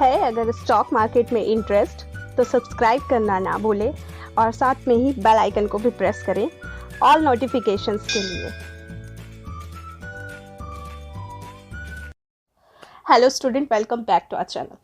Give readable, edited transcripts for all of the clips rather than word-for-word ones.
है अगर stock market में इंटरेस्ट तो सब्सक्राइब करना ना भूलें और साथ में ही बेल आइकन को भी प्रेस करें ऑल नोटिफिकेशंस के लिए। Hello student, welcome back to our channel.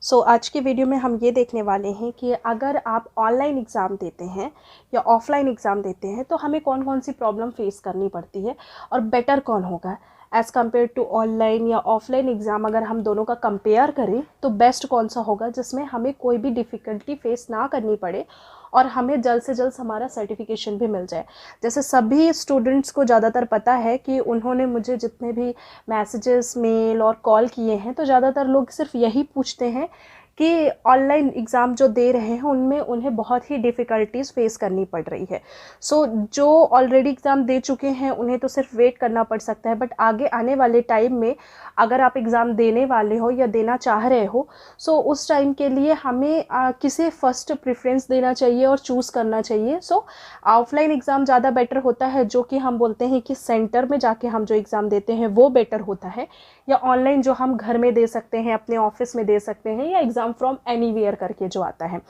So आज की वीडियो में हम ये देखने वाले हैं कि अगर आप ऑनलाइन एग्ज़ाम देते हैं या ऑफलाइन एग्ज़ाम देते हैं तो हमें कौन कौन सी प्रॉब्लम फेस करनी पड़ती है और बेटर कौन होगा एज़ कम्पेयर टू ऑनलाइन या ऑफलाइन एग्ज़ाम। अगर हम दोनों का कंपेयर करें तो बेस्ट कौन सा होगा जिसमें हमें कोई भी डिफ़िकल्टी फेस ना करनी पड़े और हमें जल्द से जल्द हमारा सर्टिफिकेशन भी मिल जाए। जैसे सभी स्टूडेंट्स को ज़्यादातर पता है कि उन्होंने मुझे जितने भी मैसेजेस, मेल और कॉल किए हैं तो ज़्यादातर लोग सिर्फ यही पूछते हैं कि ऑनलाइन एग्ज़ाम जो दे रहे हैं उनमें उन्हें बहुत ही डिफ़िकल्टीज़ फेस करनी पड़ रही है। सो जो ऑलरेडी एग्ज़ाम दे चुके हैं उन्हें तो सिर्फ वेट करना पड़ सकता है, बट आगे आने वाले टाइम में अगर आप एग्ज़ाम देने वाले हो या देना चाह रहे हो सो उस टाइम के लिए हमें किसे फ़र्स्ट प्रेफरेंस देना चाहिए और चूज़ करना चाहिए। सो ऑफलाइन एग्ज़ाम ज़्यादा बेटर होता है, जो कि हम बोलते हैं कि सेंटर में जाके हम जो एग्ज़ाम देते हैं वो बेटर होता है, या ऑनलाइन जो हम घर में दे सकते हैं, अपने ऑफिस में दे सकते हैं, या एग्ज़ाम फ्रॉम एनीवेयर करके जो आता है।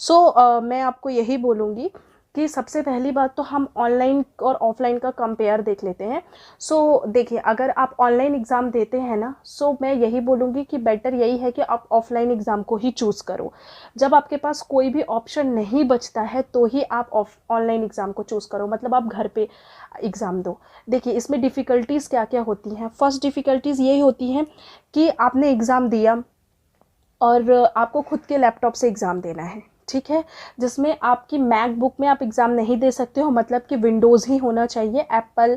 सो मैं आपको यही बोलूँगी कि सबसे पहली बात तो हम ऑनलाइन और ऑफलाइन का कंपेयर देख लेते हैं। सो देखिए, अगर आप ऑनलाइन एग्ज़ाम देते हैं ना, सो मैं यही बोलूँगी कि बेटर यही है कि आप ऑफलाइन एग्ज़ाम को ही चूज़ करो। जब आपके पास कोई भी ऑप्शन नहीं बचता है तो ही आप ऑनलाइन एग्ज़ाम को चूज़ करो, मतलब आप घर पे एग्ज़ाम दो। देखिए इसमें डिफ़िकल्टीज़ क्या क्या होती हैं। फर्स्ट डिफ़िकल्टीज़ यही होती हैं कि आपने एग्ज़ाम दिया और आपको खुद के लैपटॉप से एग्ज़ाम देना है, ठीक है, जिसमें आपकी मैकबुक में आप एग्ज़ाम नहीं दे सकते हो, मतलब कि विंडोज़ ही होना चाहिए, एप्पल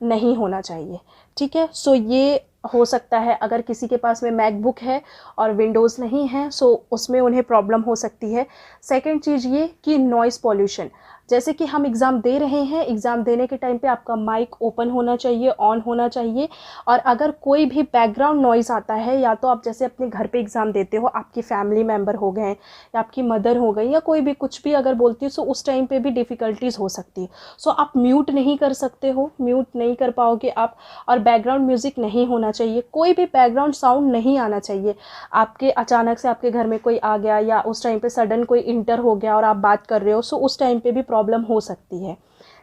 नहीं होना चाहिए, ठीक है। सो ये हो सकता है अगर किसी के पास में मैकबुक है और विंडोज़ नहीं है, सो उसमें उन्हें प्रॉब्लम हो सकती है। सेकंड चीज़ ये कि नॉइज़ पॉल्यूशन, जैसे कि हम एग्ज़ाम दे रहे हैं, एग्ज़ाम देने के टाइम पे आपका माइक ओपन होना चाहिए, ऑन होना चाहिए, और अगर कोई भी बैकग्राउंड नॉइज़ आता है, या तो आप जैसे अपने घर पे एग्ज़ाम देते हो, आपकी फैमिली मेम्बर हो गए या आपकी मदर हो गई या कोई भी कुछ भी अगर बोलती है, सो उस टाइम पे भी डिफ़िकल्टीज़ हो सकती है। सो आप म्यूट नहीं कर सकते हो, म्यूट नहीं कर पाओगे आप, और बैकग्राउंड म्यूज़िक नहीं होना चाहिए, कोई भी बैकग्राउंड साउंड नहीं आना चाहिए। आपके अचानक से आपके घर में कोई आ गया या उस टाइम पे सडन कोई इंटर हो गया और आप बात कर रहे हो, सो उस टाइम पे भी प्रॉब्लम हो सकती है,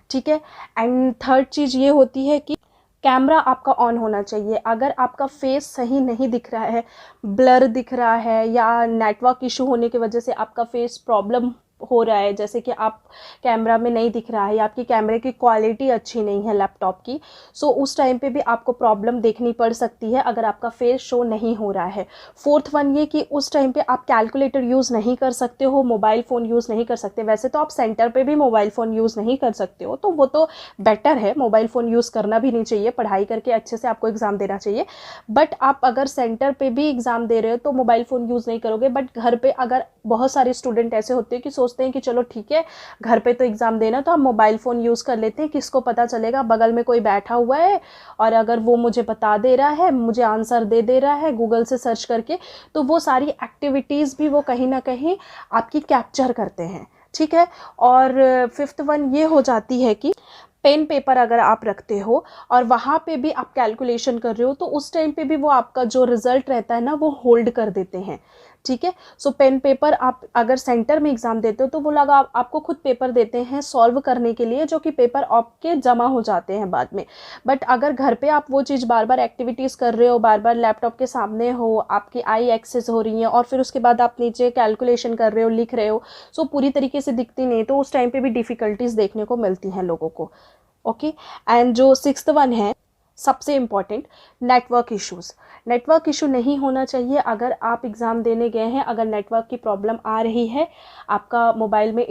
ठीक है। एंड थर्ड चीज़ ये होती है कि कैमरा आपका ऑन होना चाहिए। अगर आपका फेस सही नहीं दिख रहा है, ब्लर दिख रहा है, या नेटवर्क इशू होने की वजह से आपका फेस प्रॉब्लम हो रहा है, जैसे कि आप कैमरा में नहीं दिख रहा है या आपकी कैमरे की क्वालिटी अच्छी नहीं है लैपटॉप की, सो उस टाइम पे भी आपको प्रॉब्लम देखनी पड़ सकती है अगर आपका फेस शो नहीं हो रहा है। फोर्थ वन ये कि उस टाइम पे आप कैलकुलेटर यूज़ नहीं कर सकते हो, मोबाइल फ़ोन यूज़ नहीं कर सकते। वैसे तो आप सेंटर पे भी मोबाइल फ़ोन यूज़ नहीं कर सकते हो, तो वो तो बेटर है, मोबाइल फ़ोन यूज़ करना भी नहीं चाहिए, पढ़ाई करके अच्छे से आपको एग्ज़ाम देना चाहिए। बट आप अगर सेंटर पे भी एग्ज़ाम दे रहे हो तो मोबाइल फ़ोन यूज़ नहीं करोगे। बट घर पे अगर बहुत सारे स्टूडेंट ऐसे होते हैं कि सोचते हैं कि चलो ठीक है, घर पे तो एग्ज़ाम देना तो हम मोबाइल फ़ोन यूज़ कर लेते हैं, किसको पता चलेगा, बगल में कोई बैठा हुआ है और अगर वो मुझे बता दे रहा है, मुझे आंसर दे रहा है गूगल से सर्च करके, तो वो सारी एक्टिविटीज़ भी वो कहीं ना कहीं आपकी कैप्चर करते हैं, ठीक है। और फिफ्थ वन ये हो जाती है कि पेन पेपर अगर आप रखते हो और वहाँ पे भी आप कैलकुलेशन कर रहे हो तो उस टाइम पे भी वो आपका जो रिज़ल्ट रहता है ना वो होल्ड कर देते हैं, ठीक है। सो पेन पेपर आप अगर सेंटर में एग्ज़ाम देते हो तो वो लोग आपको खुद पेपर देते हैं सॉल्व करने के लिए, जो कि पेपर आपके जमा हो जाते हैं बाद में। बट अगर घर पे आप वो चीज़ बार बार एक्टिविटीज़ कर रहे हो, बार बार लैपटॉप के सामने हो, आपकी आई एक्सेस हो रही है और फिर उसके बाद आप नीचे कैलकुलेशन कर रहे हो, लिख रहे हो, सो पूरी तरीके से दिखती नहीं, तो उस टाइम पर भी डिफ़िकल्टीज़ देखने को मिलती हैं लोगों को, ओके। एंड जो सिक्स्थ वन है सबसे important, network issues. Network issue नहीं होना चाहिए अगर आप एग्ज़ाम देने गए हैं। अगर नेटवर्क की प्रॉब्लम आ रही है, आपका मोबाइल में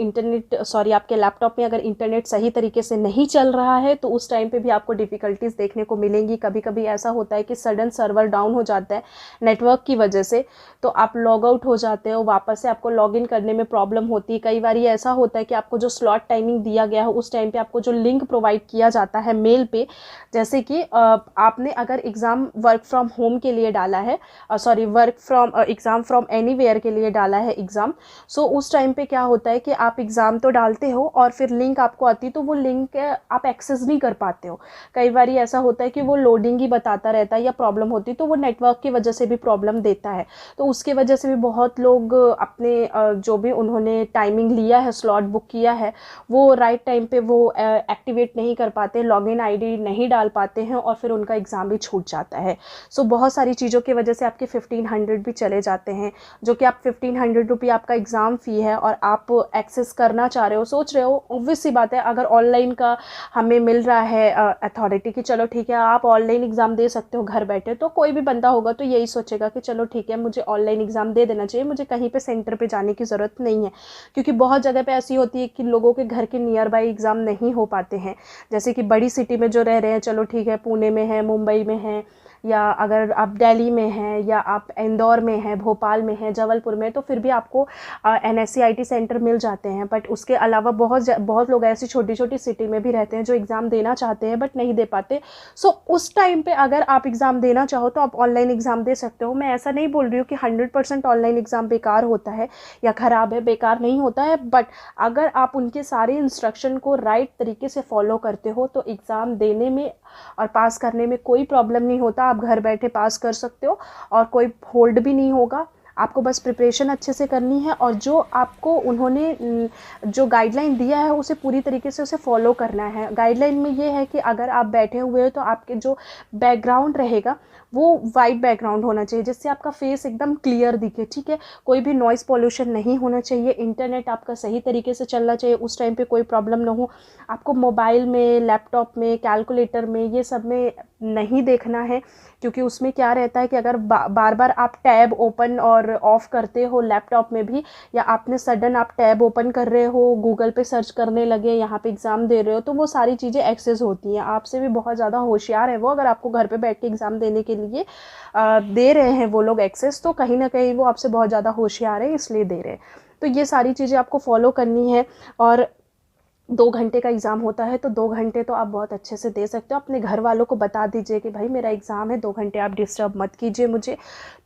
आपके लैपटॉप में अगर इंटरनेट सही तरीके से नहीं चल रहा है तो उस टाइम पे भी आपको डिफ़िकल्टीज़ देखने को मिलेंगी। कभी कभी ऐसा होता है कि सडन सर्वर डाउन हो जाता है नेटवर्क की वजह से, तो आप लॉग आउट हो जाते हो, वापस से आपको लॉग इन करने में प्रॉब्लम होती है। कई बार ऐसा होता है कि आपको जो स्लॉट टाइमिंग दिया गया है उस टाइम पर आपको जो लिंक प्रोवाइड किया जाता है मेल पे, जैसे कि आपने अगर एग्ज़ाम वर्क फ्रॉम होम के लिए डाला है, sorry work from exam from anywhere के लिए डाला है एग्ज़ाम, सो उस टाइम पे क्या होता है कि आप एग्ज़ाम तो डालते हो और फिर लिंक आपको आती है, तो वो लिंक आप एक्सेस नहीं कर पाते हो। कई बार ऐसा होता है कि वो लोडिंग ही बताता रहता है या प्रॉब्लम होती है, तो वो नेटवर्क की वजह से भी प्रॉब्लम देता है। तो उसके वजह से भी बहुत लोग अपने जो भी उन्होंने टाइमिंग लिया है, स्लॉट बुक किया है, वो राइट टाइम पे वो एक्टिवेट नहीं कर पाते, लॉगिन आईडी नहीं डाल पाते हैं और फिर उनका एग्ज़ाम भी छूट जाता है। सो बहुत सारी चीज़ों की वजह से आपके 1500 भी चले जाते हैं, जो कि आप 1500 आपका एग्ज़ाम फ़ी है और आप एक्सेस करना चाह रहे हो, सोच रहे हो, ऑब्वियस सी बात है अगर ऑनलाइन का हमें मिल रहा है अथॉरिटी की चलो ठीक है आप ऑनलाइन एग्ज़ाम दे सकते हो घर बैठे, तो कोई भी बंदा होगा तो यही सोचेगा कि चलो ठीक है मुझे ऑनलाइन एग्ज़ाम दे देना चाहिए, मुझे कहीं पे सेंटर पे जाने की ज़रूरत नहीं है। क्योंकि बहुत जगह पे ऐसी होती है कि लोगों के घर के नियर बाई एग्ज़ाम नहीं हो पाते हैं, जैसे कि बड़ी सिटी में जो रह रहे हैं, चलो ठीक है पुणे में है, मुंबई में है, या अगर आप दिल्ली में हैं, या आप इंदौर में हैं, भोपाल में हैं, जबलपुर में, तो फिर भी आपको NSCIT सेंटर मिल जाते हैं। बट उसके अलावा बहुत लोग ऐसी छोटी छोटी सिटी में भी रहते हैं जो एग्ज़ाम देना चाहते हैं बट नहीं दे पाते। सो उस टाइम पे अगर आप एग्ज़ाम देना चाहो तो आप ऑनलाइन एग्ज़ाम दे सकते हो। मैं ऐसा नहीं बोल रही हूँ कि 100% ऑनलाइन एग्ज़ाम बेकार होता है या ख़राब है, बेकार नहीं होता है, बट अगर आप उनके सारे इंस्ट्रक्शन को राइट तरीके से फॉलो करते हो तो एग्ज़ाम देने में और पास करने में कोई प्रॉब्लम नहीं होता। आप घर बैठे पास कर सकते हो और कोई होल्ड भी नहीं होगा। आपको बस प्रिपरेशन अच्छे से करनी है और जो आपको उन्होंने जो गाइडलाइन दिया है उसे पूरी तरीके से उसे फॉलो करना है। गाइडलाइन में ये है कि अगर आप बैठे हुए हो तो आपके जो बैकग्राउंड रहेगा वो वाइट बैकग्राउंड होना चाहिए जिससे आपका फेस एकदम क्लियर दिखे, ठीक है। कोई भी नॉइज़ पॉल्यूशन नहीं होना चाहिए, इंटरनेट आपका सही तरीके से चलना चाहिए, उस टाइम पे कोई प्रॉब्लम ना हो। आपको मोबाइल में, लैपटॉप में, कैलकुलेटर में, ये सब में नहीं देखना है, क्योंकि उसमें क्या रहता है कि अगर बार बार आप टैब ओपन और ऑफ करते हो लैपटॉप में भी, या आपने सडन आप टैब ओपन कर रहे हो, गूगल पे सर्च करने लगे, यहाँ पे एग्ज़ाम दे रहे हो, तो वो सारी चीज़ें एक्सेस होती हैं। आपसे भी बहुत ज़्यादा होशियार है वो, अगर आपको घर पे बैठ के एग्ज़ाम देने के लिए दे रहे हैं वो लोग एक्सेस, तो कहीं ना कहीं वो आपसे बहुत ज़्यादा होशियार है इसलिए दे रहे हैं। तो ये सारी चीज़ें आपको फॉलो करनी है। और 2 घंटे का एग्ज़ाम होता है तो 2 घंटे तो आप बहुत अच्छे से दे सकते हो। अपने घर वालों को बता दीजिए कि भाई मेरा एग्ज़ाम है, 2 घंटे आप डिस्टर्ब मत कीजिए मुझे,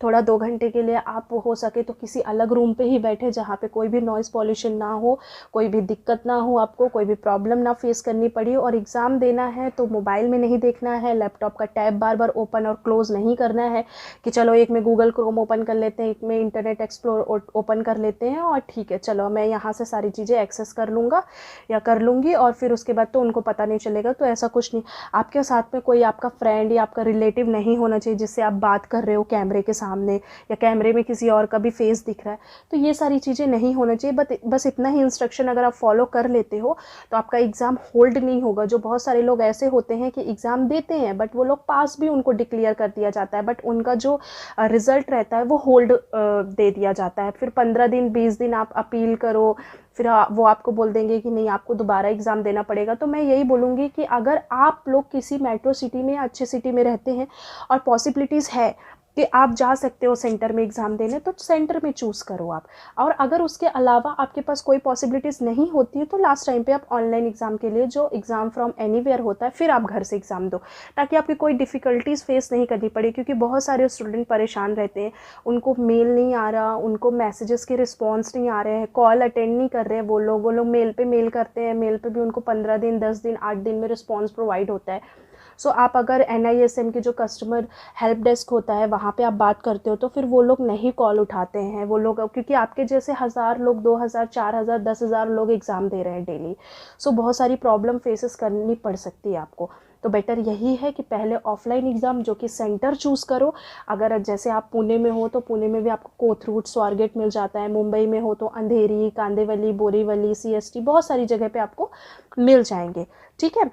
थोड़ा 2 घंटे के लिए आप हो सके तो किसी अलग रूम पे ही बैठे जहाँ पे कोई भी नॉइज़ पॉल्यूशन ना हो, कोई भी दिक्कत ना हो, आपको कोई भी प्रॉब्लम ना फेस करनी पड़ी। और एग्ज़ाम देना है तो मोबाइल में नहीं देखना है, लैपटॉप का टैब बार बार ओपन और क्लोज़ नहीं करना है कि चलो एक में गूगल क्रोम ओपन कर लेते हैं, एक में इंटरनेट एक्सप्लोर ओपन कर लेते हैं और ठीक है चलो मैं यहाँ से सारी चीज़ें एक्सेस कर लूँगा या कर लूँगी और फिर उसके बाद तो उनको पता नहीं चलेगा। तो ऐसा कुछ नहीं। आपके साथ में कोई आपका फ्रेंड या आपका रिलेटिव नहीं होना चाहिए जिससे आप बात कर रहे हो कैमरे के सामने या कैमरे में किसी और का भी फेस दिख रहा है, तो ये सारी चीज़ें नहीं होना चाहिए। बस इतना ही इंस्ट्रक्शन अगर आप फॉलो कर लेते हो तो आपका एग्ज़ाम होल्ड नहीं होगा। जो बहुत सारे लोग ऐसे होते हैं कि एग्ज़ाम देते हैं बट वो लोग पास भी उनको डिक्लेयर कर दिया जाता है, बट उनका जो रिज़ल्ट रहता है वो होल्ड दे दिया जाता है। फिर 15 दिन 20 दिन आप अपील करो, फिर वो आपको बोल देंगे कि नहीं आपको दोबारा एग्ज़ाम देना पड़ेगा। तो मैं यही बोलूँगी कि अगर आप लोग किसी मेट्रो सिटी में या अच्छे सिटी में रहते हैं और पॉसिबिलिटीज़ है कि आप जा सकते हो सेंटर में एग्ज़ाम देने, तो सेंटर में चूज़ करो आप। और अगर उसके अलावा आपके पास कोई पॉसिबिलिटीज़ नहीं होती है तो लास्ट टाइम पे आप ऑनलाइन एग्ज़ाम के लिए जो एग्ज़ाम फ्रॉम एनीवेयर होता है फिर आप घर से एग्ज़ाम दो, ताकि आपकी कोई डिफ़िकल्टीज़ फेस नहीं करनी पड़े। क्योंकि बहुत सारे स्टूडेंट परेशान रहते हैं, उनको मेल नहीं आ रहा, उनको मैसेजेस के रिस्पॉन्स नहीं आ रहे हैं, कॉल अटेंड नहीं कर रहे हैं वो लोग मेल पे मेल करते हैं, मेल पे भी उनको 15 दिन 10 दिन 8 दिन में रिस्पॉन्स प्रोवाइड होता है। सो आप अगर NISM के जो कस्टमर हेल्प डेस्क होता है वहाँ पे आप बात करते हो तो फिर वो लोग नहीं कॉल उठाते हैं वो लोग, क्योंकि आपके जैसे 1000 लोग 2000 4000 10,000 लोग एग्ज़ाम दे रहे हैं डेली। सो बहुत सारी प्रॉब्लम फेसेस करनी पड़ सकती है आपको। तो बेटर यही है कि पहले ऑफलाइन एग्ज़ाम जो कि सेंटर चूज़ करो। अगर जैसे आप पुणे में हो तो पुणे में भी आपको कोथरूड स्वारगेट मिल जाता है, मुंबई में हो तो अंधेरी, कांदिवली, बोरीवली, CST बहुत सारी जगह पे आपको मिल जाएंगे, ठीक है।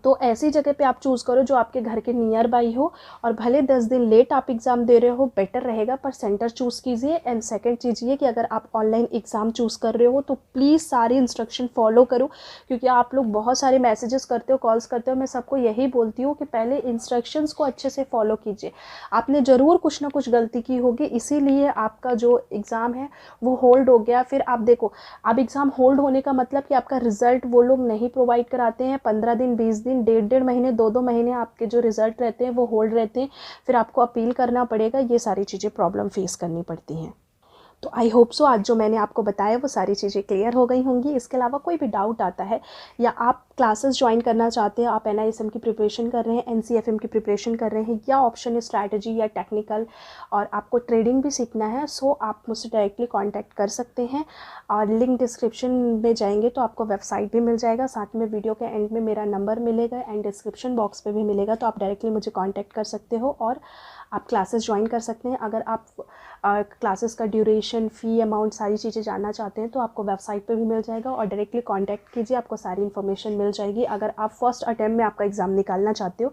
तो ऐसी जगह पे आप चूज़ करो जो आपके घर के नियर बाई हो, और भले 10 दिन लेट आप एग्ज़ाम दे रहे हो बेटर रहेगा, पर सेंटर चूज़ कीजिए। एंड सेकंड चीज़ ये कि अगर आप ऑनलाइन एग्ज़ाम चूज़ कर रहे हो तो प्लीज़ सारी इंस्ट्रक्शन फॉलो करो, क्योंकि आप लोग बहुत सारे मैसेजेस करते हो, कॉल्स करते हो। मैं सबको यही बोलती हूँ कि पहले इंस्ट्रक्शंस को अच्छे से फॉलो कीजिए। आपने ज़रूर कुछ ना कुछ गलती की होगी, इसीलिए आपका जो एग्ज़ाम है वो होल्ड हो गया। फिर आप देखो, अब एग्ज़ाम होल्ड होने का मतलब कि आपका रिज़ल्ट वो लोग नहीं प्रोवाइड कराते हैं, 15 दिन 20 दिन, 1.5 महीने, 2-2 महीने आपके जो रिज़ल्ट रहते हैं वो होल्ड रहते हैं, फिर आपको अपील करना पड़ेगा, ये सारी चीज़ें प्रॉब्लम फेस करनी पड़ती हैं। तो आई होप सो आज जो मैंने आपको बताया वो सारी चीज़ें क्लियर हो गई होंगी। इसके अलावा कोई भी डाउट आता है या आप क्लासेस ज्वाइन करना चाहते हैं, आप NISM की प्रिपरेशन कर रहे हैं, NCFM की प्रिपरेशन कर रहे हैं, या ऑप्शन स्ट्रैटेजी या टेक्निकल, और आपको ट्रेडिंग भी सीखना है, सो आप मुझसे डायरेक्टली कांटेक्ट कर सकते हैं। और लिंक डिस्क्रिप्शन में जाएंगे तो आपको वेबसाइट भी मिल जाएगा, साथ में वीडियो के एंड में मेरा नंबर मिलेगा एंड डिस्क्रिप्शन बॉक्स पे भी मिलेगा, तो आप डायरेक्टली मुझे कांटेक्ट कर सकते हो और आप क्लासेस ज्वाइन कर सकते हैं। अगर आप क्लासेस का ड्यूरेशन, फ़ी, अमाउंट, सारी चीज़ें जानना चाहते हैं तो आपको वेबसाइट पे भी मिल जाएगा, और डायरेक्टली कांटेक्ट कीजिए, आपको सारी इन्फॉर्मेशन मिल जाएगी। अगर आप फर्स्ट अटैम्प्ट में आपका एग्ज़ाम निकालना चाहते हो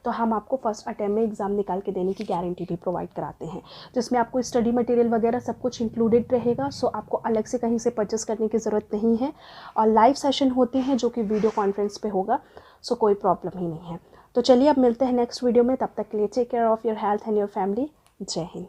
तो हम आपको फर्स्ट अटैम्प्ट में एग्ज़ाम निकाल के देने की गारंटी भी प्रोवाइड कराते हैं, जिसमें आपको स्टडी मटेरियल वगैरह सब कुछ इंक्लूडेड रहेगा। सो आपको अलग से कहीं से परचेस करने की ज़रूरत नहीं है, और लाइव सेशन होते हैं जो कि वीडियो कॉन्फ्रेंस पे होगा, सो कोई प्रॉब्लम ही नहीं है। तो चलिए अब मिलते हैं नेक्स्ट वीडियो में, तब तक के लिए take care of your health and your family. जय हिंद।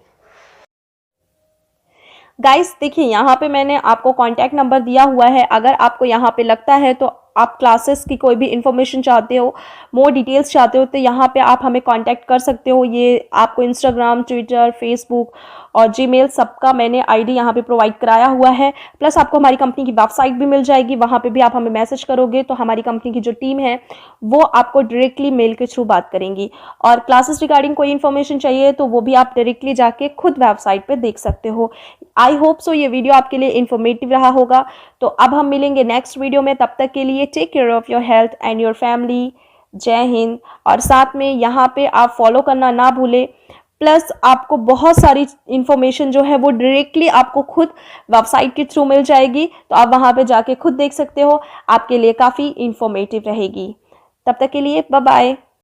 गाइस देखिए, यहाँ पे मैंने आपको कॉन्टैक्ट नंबर दिया हुआ है। अगर आपको यहाँ पे लगता है तो आप क्लासेस की कोई भी इन्फॉर्मेशन चाहते हो, मोर डिटेल्स चाहते हो, तो यहाँ पे आप हमें कांटेक्ट कर सकते हो। ये आपको इंस्टाग्राम, ट्विटर, फेसबुक और जीमेल सबका मैंने आईडी यहाँ पे प्रोवाइड कराया हुआ है। प्लस आपको हमारी कंपनी की वेबसाइट भी मिल जाएगी, वहाँ पे भी आप हमें मैसेज करोगे तो हमारी कंपनी की जो टीम है वो आपको डायरेक्टली मेल के थ्रू बात करेंगी। और क्लासेस रिगार्डिंग कोई इन्फॉर्मेशन चाहिए तो वो भी आप डायरेक्टली जाके खुद वेबसाइट पर देख सकते हो। आई होप सो ये वीडियो आपके लिए इन्फॉर्मेटिव रहा होगा। तो अब हम मिलेंगे नेक्स्ट वीडियो में, तब तक के लिए take care of your health and your family. जय हिंद। और साथ में यहाँ पे आप फॉलो करना ना भूलें। प्लस आपको बहुत सारी इन्फॉर्मेशन जो है वो डायरेक्टली आपको खुद वेबसाइट के थ्रू मिल जाएगी, तो आप वहाँ पे जाके खुद देख सकते हो, आपके लिए काफ़ी इन्फॉर्मेटिव रहेगी। तब तक के लिए बाय बाय।